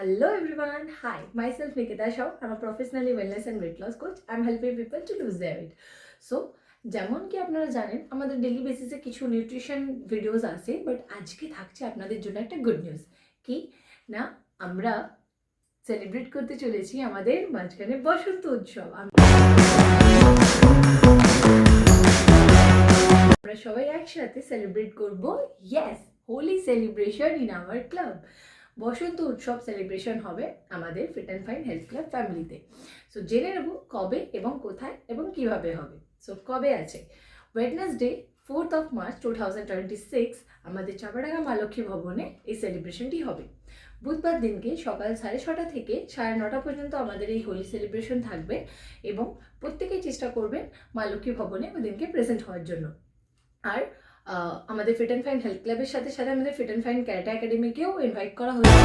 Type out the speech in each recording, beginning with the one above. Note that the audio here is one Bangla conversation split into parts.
Hello everyone, hi, myself Nikita Shaw. I'm a professionally wellness and weight loss coach. I'm helping people to lose their weight. So, যেমন কি আপনারা জানেন আমাদের ডেইলি বেসিসে কিছু নিউট্রিশন ভিডিওস আসে, বাট আজকে থাকছে আপনাদের জন্য একটা গুড নিউজ কি না, আমরা সেলিব্রেট করতে চলেছি আমাদের মাঝখানে বসন্ত উৎসব। আমরা সবাই একসাথে সেলিব্রেট করব, yes, Holi celebration in our club. বসন্ত উৎসব সেলিব্রেশন হবে আমাদের fit and fine health club ফ্যামিলিতে। সো জেনে নেব কবে এবং কোথায় এবং কিভাবে হবে। সো কবে আছে, ওয়েডনেসডে 4th of March 2026 আমাদের চাপাডাঙ্গা মা লক্ষ্মী ভবনে এই সেলিব্রেশনটি হবে। বুধবার দিনকে সকাল 6:30 থেকে 9:30 পর্যন্ত আমাদের এই হোলি সেলিব্রেশন থাকবে এবং প্রত্যেকেই চেষ্টা করবেন মা লক্ষ্মী ভবনে ওই দিনকে প্রেজেন্ট হওয়ার জন্য। আর আমাদের ফিট অ্যান্ড ফাইন হেলথ ক্লাবের সাথে সাথে আমাদের ফিট অ্যান্ড ফাইন ক্যারাটে একাডেমিকেও ইনভাইট করা হয়েছে।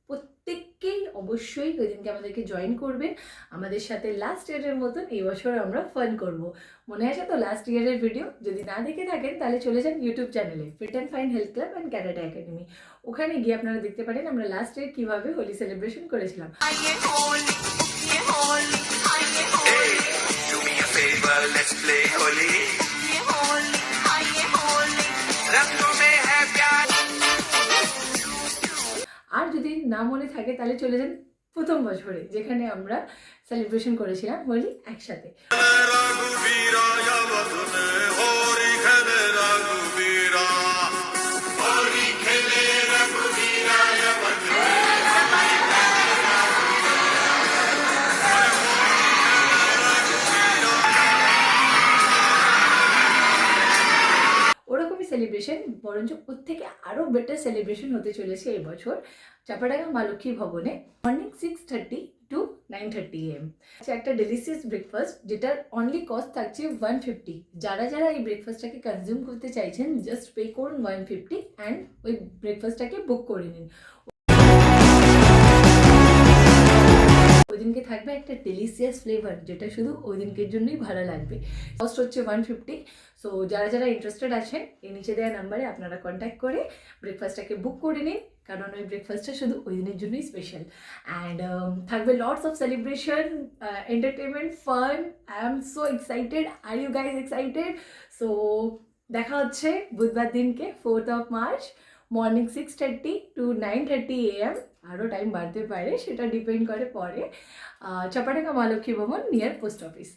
প্রত্যেককেই অবশ্যই ওই দিনকে আমাদেরকে জয়েন করবেন। আমাদের সাথে লাস্ট ইয়ারের মতন এই বছর আমরা ফান করব। মনে আছে তো লাস্ট ইয়ারের ভিডিও? যদি না দেখে থাকেন তাহলে চলে যান ইউটিউব চ্যানেলে fit and fine health club and karate academy. ওখানে গিয়ে আপনারা দেখতে পারেন আমরা লাস্ট ইয়ার কীভাবে হোলি সেলিব্রেশন করেছিলাম। Let's play Holi. আর যদি না মনে থাকে তাহলে চলে যান প্রথম বছরে, যেখানে আমরা সেলিব্রেশন করেছিলাম হোলি একসাথে। সেলিব্রেশন বরঞ্চ ওর থেকে আরও বেটার সেলিব্রেশন হতে চলেছে এই বছর চাপাডাঙ্গা মা লক্ষ্মী ভবনে মর্নিং 6:30 to 9:30 AM। একটা ডেলিশিয়াস ব্রেকফাস্ট যেটার অনলি কস্ট থাকছে 150। যারা যারা এই ব্রেকফাস্টটাকে কনজিউম করতে চাইছেন জাস্ট পে করুন 150 অ্যান্ড ওই ব্রেকফাস্টটাকে বুক করে নিন। ওই দিনকে থাকবে একটা ডেলিশিয়াস ফ্লেভার যেটা শুধু ওই দিনকের জন্যই ভালো লাগবে। কস্ট হচ্ছে 150। সো যারা যারা ইন্টারেস্টেড আছেন এই নিচে দেওয়া নাম্বারে আপনারা কন্ট্যাক্ট করে ব্রেকফাস্টটাকে বুক করে নিন, কারণ ওই ব্রেকফাস্টটা শুধু ওই দিনের জন্যই স্পেশাল। অ্যান্ড থাকবে lots of celebration, entertainment, fun. I am so excited. Are you guys excited? So দেখা হচ্ছে বুধবার দিনকে 4th of March morning 6:30 to 9:30 AM। আরও টাইম বাড়তে পারে, সেটা ডিপেন্ড করে পরে। চাপাডাঙ্গা মা লক্ষ্মী ভবন নিয়ার পোস্ট অফিস।